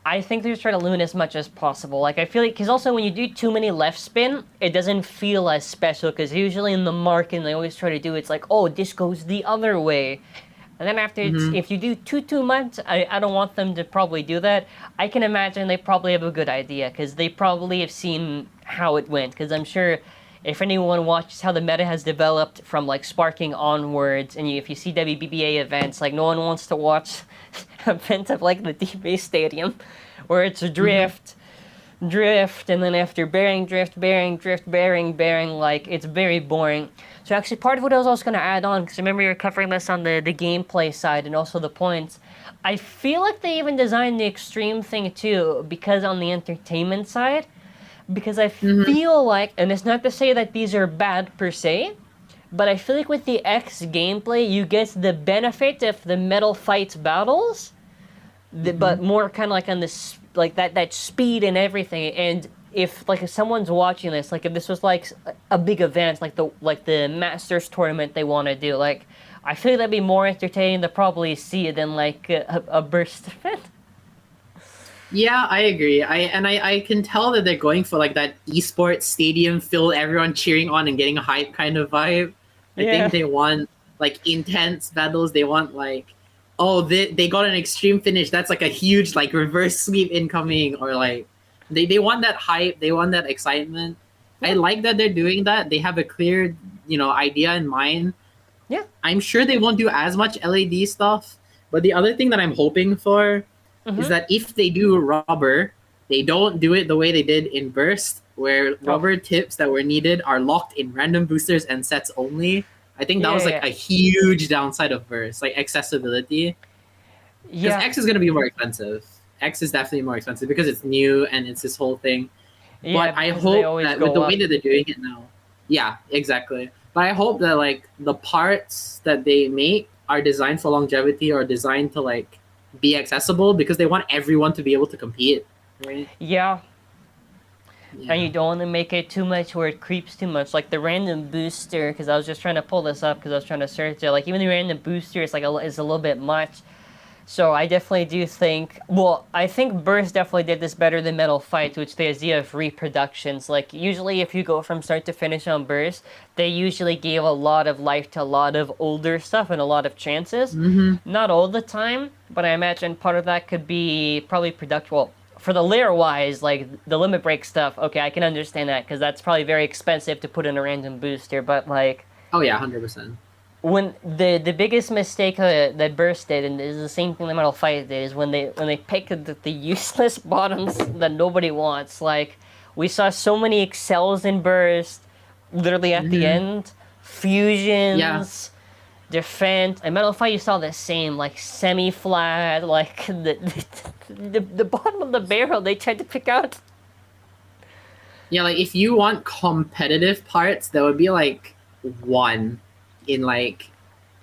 I think they're just trying to limit as much as possible. Like, I feel like, because also when you do too many left spin, it doesn't feel as special, because usually in the market, they always try to do, it's like, oh, this goes the other way. And then after, if you do too much, I don't want them to probably do that. I can imagine they probably have a good idea, because they probably have seen how it went, because I'm sure if anyone watches how the meta has developed from, like, Sparking onwards, and if you see WBBA events, like, no one wants to watch events of, like, the D-Base Stadium, where it's a drift, and then after bearing, drift, bearing, like, it's very boring. So actually, part of what I was also going to add on, because remember you were covering this on the gameplay side and also the points, I feel like they even designed the extreme thing too, because on the entertainment side, because I feel like, and it's not to say that these are bad per se, but I feel like with the X gameplay, you get the benefit of the Metal Fights battles, but more kind of like on this, like that speed and everything. And if someone's watching this, like if this was like a big event, like the Masters tournament they want to do, like I feel like that'd be more entertaining to probably see than like a burst event. Yeah, I agree. I can tell that they're going for like that esports stadium filled, everyone cheering on and getting hype kind of vibe. I think they want like intense battles. They want like, oh, they got an extreme finish. That's like a huge like reverse sweep incoming, or like they want that hype. They want that excitement. I like that they're doing that. They have a clear, idea in mind. Yeah. I'm sure they won't do as much LED stuff. But the other thing that I'm hoping for is that if they do rubber, they don't do it the way they did in Burst, where rubber tips that were needed are locked in random boosters and sets only. I think that was like a huge downside of Burst, like accessibility. Because X is going to be more expensive. X is definitely more expensive because it's new and it's this whole thing. But I hope that with the way that they're doing it now, yeah, exactly. But I hope that like the parts that they make are designed for longevity or designed to like be accessible, because they want everyone to be able to compete, right? Yeah. And you don't want to make it too much where it creeps too much. Like the random booster, because I was just trying to pull this up because I was trying to search it. Like even the random booster is like is a little bit much. So I definitely do think, I think Burst definitely did this better than Metal Fight, which the idea of reproductions. Like usually if you go from start to finish on Burst, they usually gave a lot of life to a lot of older stuff and a lot of chances. Not all the time, but I imagine part of that could be probably for the layer-wise, like the limit break stuff, okay, I can understand that, because that's probably very expensive to put in a random booster, but like... Oh yeah, 100%. When the biggest mistake that Burst did, and this is the same thing that Metal Fight did, is when they picked the useless bottoms that nobody wants. Like, we saw so many excels in Burst, literally at the end. Fusions, defense. And Metal Fight, you saw the same, like, semi-flat, like, the bottom of the barrel they tried to pick out. Yeah, like, if you want competitive parts, there would be, like, one in, like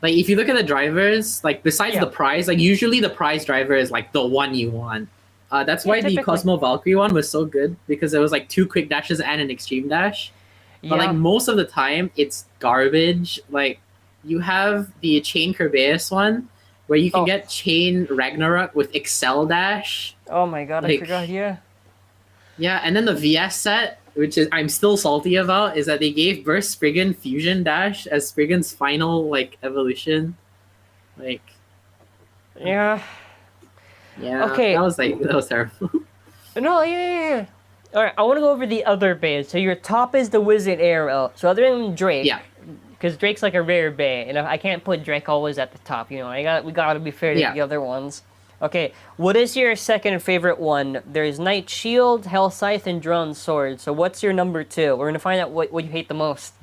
if you look at the drivers, like, besides the prize, like, usually the prize driver is, like, the one you want. That's why the Cosmo Valkyrie one was so good, because there was, like, 2 quick dashes and an extreme dash. But, like, most of the time, it's garbage. Like, you have the Chain Kerbeus one, where you can get Chain Ragnarok with Excel Dash. Oh my god, I forgot, yeah. Yeah, and then the VS set, which is I'm still salty about, is that they gave Burst Spriggan Fusion Dash as Spriggan's final, like, evolution. Like... Yeah. Yeah, okay. that was terrible. No, yeah. Alright, I want to go over the other bays. So your top is the Wizard Arrow. So other than Drake... Yeah. Because Drake's like a rare bay, and I can't put Drake always at the top, we gotta be fair to the other ones. Okay, what is your second favorite one? There's Knight Shield, Hell Scythe, and Drawn Sword. So what's your number 2? We're gonna find out what you hate the most.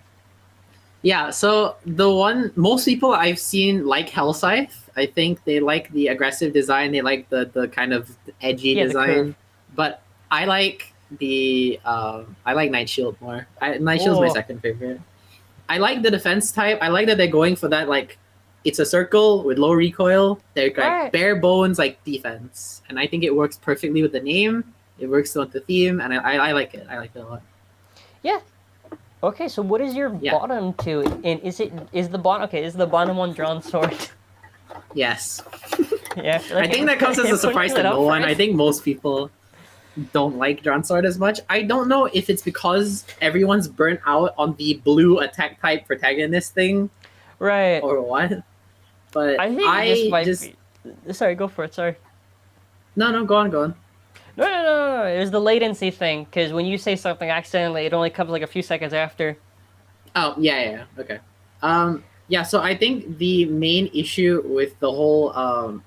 Yeah, so the one most people I've seen like Hell Scythe. I think they like the aggressive design, they like the kind of edgy design. But I like Knight Shield more. Knight Shield's my second favorite. I like the defense type. I like that they're going for that, like, it's a circle with low recoil. They're like Right. bare bones, like defense, and I think it works perfectly with the name. It works with the theme, and I like it. I like it a lot. Yeah. Okay, so what is your Yeah. bottom two? And is the bottom one drawn sword? Yes, Yeah. I think that comes as a surprise to no one. I Right? think most people don't like drawn sword as much. I don't know if it's because everyone's burnt out on the blue attack type protagonist thing Right. or what. But I think it just might just be. Sorry, go for it. Sorry. no, go on. No. It was the latency thing, because when you say something accidentally, it only comes like a few seconds after. Oh, yeah, okay. Yeah, so I think the main issue with the whole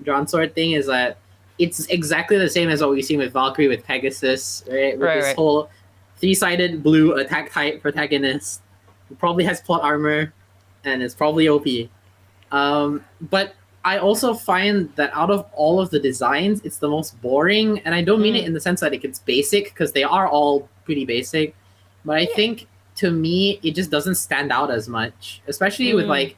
drawn sword thing is that it's exactly the same as what we've seen with Valkyrie with Pegasus, right? With this Right. whole three-sided blue attack type protagonist who probably has plot armor and is probably OP. But I also find that out of all of the designs, it's the most boring, and I don't mean it in the sense that it's basic, because they are all pretty basic, but I think to me it just doesn't stand out as much, especially with like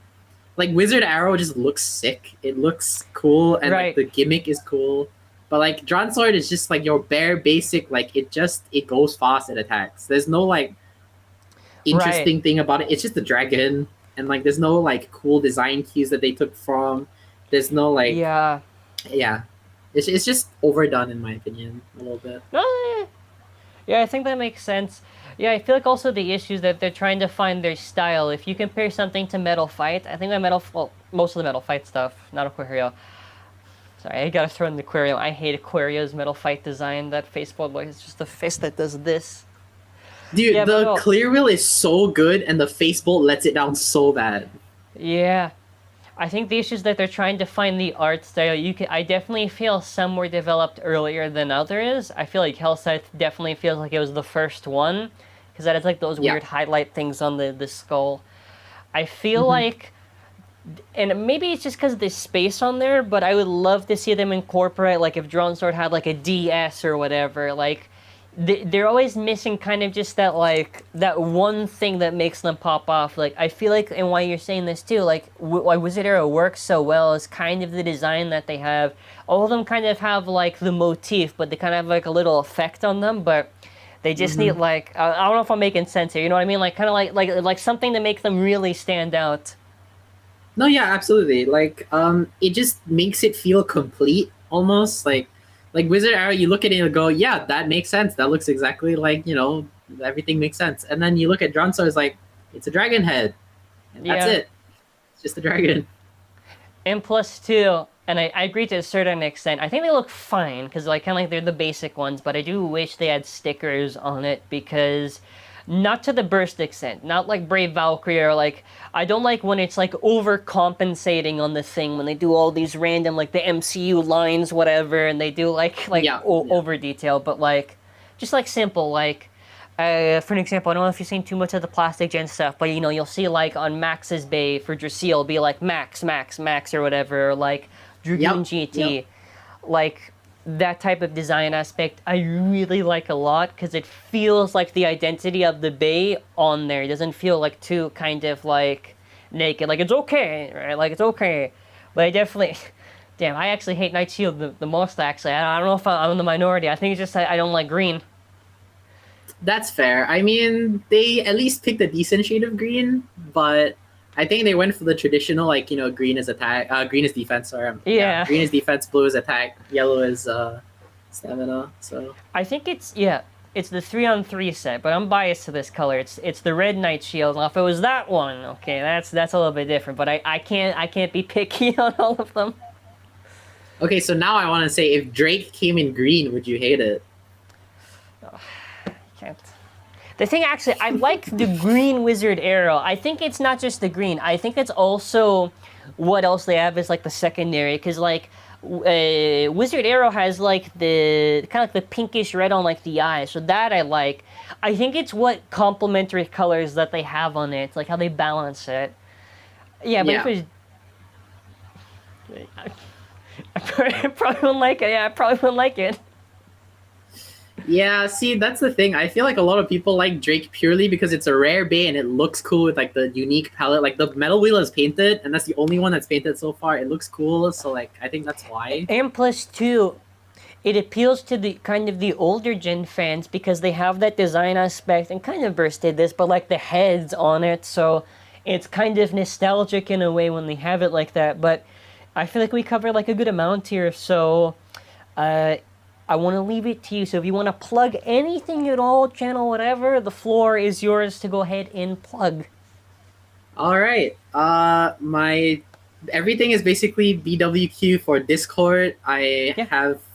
Wizard Arrow just looks sick. It looks cool, and like the gimmick is cool, but like Drawn Sword is just like your bare basic, like it goes fast, it attacks. There's no like interesting thing about it. It's just a dragon, and like there's no like cool design cues that they took from. There's no like yeah. It's just overdone in my opinion a little bit. Yeah, I think that makes sense. Yeah, I feel like also the issues that they're trying to find their style. If you compare something to Metal Fight, I think most of the Metal Fight stuff, not Aquario. Sorry, I gotta throw in the Aquario. I hate Aquario's Metal Fight design. That Facebook like it's just a fist that does this. Dude, the clear wheel is so good, and the face bolt lets it down so bad. Yeah. I think the issue is that they're trying to find the art style. I definitely feel some were developed earlier than others. I feel like Hellscythe definitely feels like it was the first one, because that has like those weird highlight things on the skull. I feel like, and maybe it's just because there's space on there, but I would love to see them incorporate, like if Drawn Sword had like a DS or whatever, like they're always missing kind of just that like that one thing that makes them pop off. Like I feel like, and why you're saying this too, like why Wizard Arrow works so well is kind of the design that they have. All of them kind of have like the motif, but they kind of have like a little effect on them, but they just need like I don't know if I'm making sense here, you know what I mean, like kind of like something to make them really stand out. No, yeah, absolutely. Like it just makes it feel complete almost. Like Wizard Arrow, you look at it and go, yeah, that makes sense. That looks exactly like, everything makes sense. And then you look at Drawn Sword, it's like, it's a dragon head. And that's it. It's just a dragon. And plus, too, and I agree to a certain extent, I think they look fine, because like, kind of like they're the basic ones, but I do wish they had stickers on it, because not to the burst extent, not like Brave Valkyrie, or like, I don't like when it's like overcompensating on the thing, when they do all these random, like the MCU lines, whatever, and they do over detail, but like, just like simple, like, for an example, I don't know if you've seen too much of the Plastic Gen stuff, but you'll see like on Max's Bay for Drasil, be like Max, or whatever, or like Dragoon GT, like, that type of design aspect I really like a lot, because it feels like the identity of the Bay on there. It doesn't feel like too kind of like naked, like it's okay, right? Like it's okay, but I definitely, damn, I actually hate Night Shield the most. Actually, I don't know if I'm in the minority. I think it's just I don't like green. That's fair. I mean, they at least picked a decent shade of green, but I think they went for the traditional, like, green is attack, green is defense, sorry. Green is defense, blue is attack, yellow is stamina, so. I think it's the 3-on-3 set, but I'm biased to this color. It's the red Night Shield. Now, if it was that one, okay, that's a little bit different, but I can't be picky on all of them. Okay, so now I want to say, if Drake came in green, would you hate it? Oh, I can't. The thing, actually, I like the green Wizard Arrow. I think it's not just the green. I think it's also what else they have is like the secondary. Because like Wizard Arrow has like the kind of like the pinkish red on like the eyes. So that I like. I think it's what complementary colors that they have on it. Like how they balance it. Yeah, but if it was... I probably wouldn't like it. Yeah, I probably wouldn't like it. Yeah, see, that's the thing. I feel like a lot of people like Drake purely because it's a rare bay and it looks cool with like the unique palette. Like the metal wheel is painted, and that's the only one that's painted so far. It looks cool, so like I think that's why. And plus two, it appeals to the kind of the older gen fans because they have that design aspect, and kind of Burst did this, but like the heads on it, so it's kind of nostalgic in a way when they have it like that. But I feel like we covered like a good amount here, so I want to leave it to you. So if you want to plug anything at all, channel, whatever, the floor is yours to go ahead and plug. All right. My everything is basically BWQ for Discord.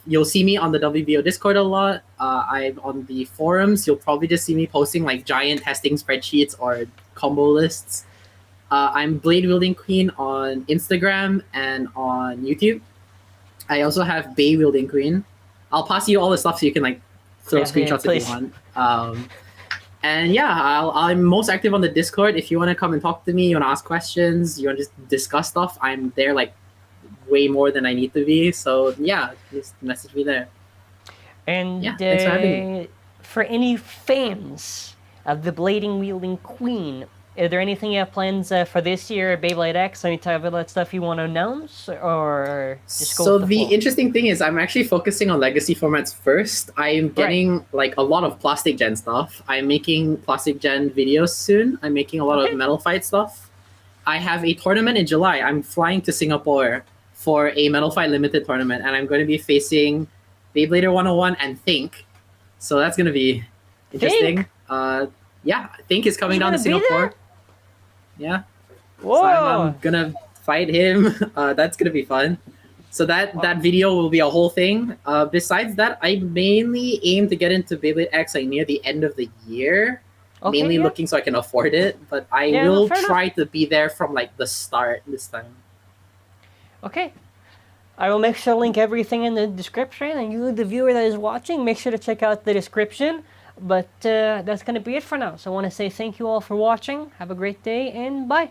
You'll see me on the WBO Discord a lot. I'm on the forums. You'll probably just see me posting like giant testing spreadsheets or combo lists. I'm Blade Wielding Queen on Instagram and on YouTube. I also have Bay Wielding Queen. I'll pass you all the stuff so you can like throw screenshots if you want. And yeah, I'm most active on the Discord. If you want to come and talk to me, you want to ask questions, you want to just discuss stuff, I'm there like way more than I need to be. So yeah, just message me there. And yeah, thanks for having me. For any fans of the Blading Wielding Queen, are there anything you have plans for this year, Beyblade X, any type of that stuff you want to announce, or just go with the flow? Interesting thing is I'm actually focusing on legacy formats first. I'm getting like a lot of plastic gen stuff. I'm making plastic gen videos soon. I'm making a lot of metal fight stuff. I have a tournament in July. I'm flying to Singapore for a metal fight limited tournament, and I'm going to be facing Beyblader 101 and Think. So that's going to be interesting. Yeah, Think is coming down to Singapore. Yeah. Whoa. So I'm gonna fight him. That's gonna be fun. So that video will be a whole thing. Besides that, I mainly aim to get into Beyblade X like near the end of the year. Mainly looking so I can afford it, but I will try to be there from like the start this time. Okay. I will make sure to link everything in the description, and you, the viewer that is watching, make sure to check out the description. But that's going to be it for now. So I want to say thank you all for watching. Have a great day, and bye.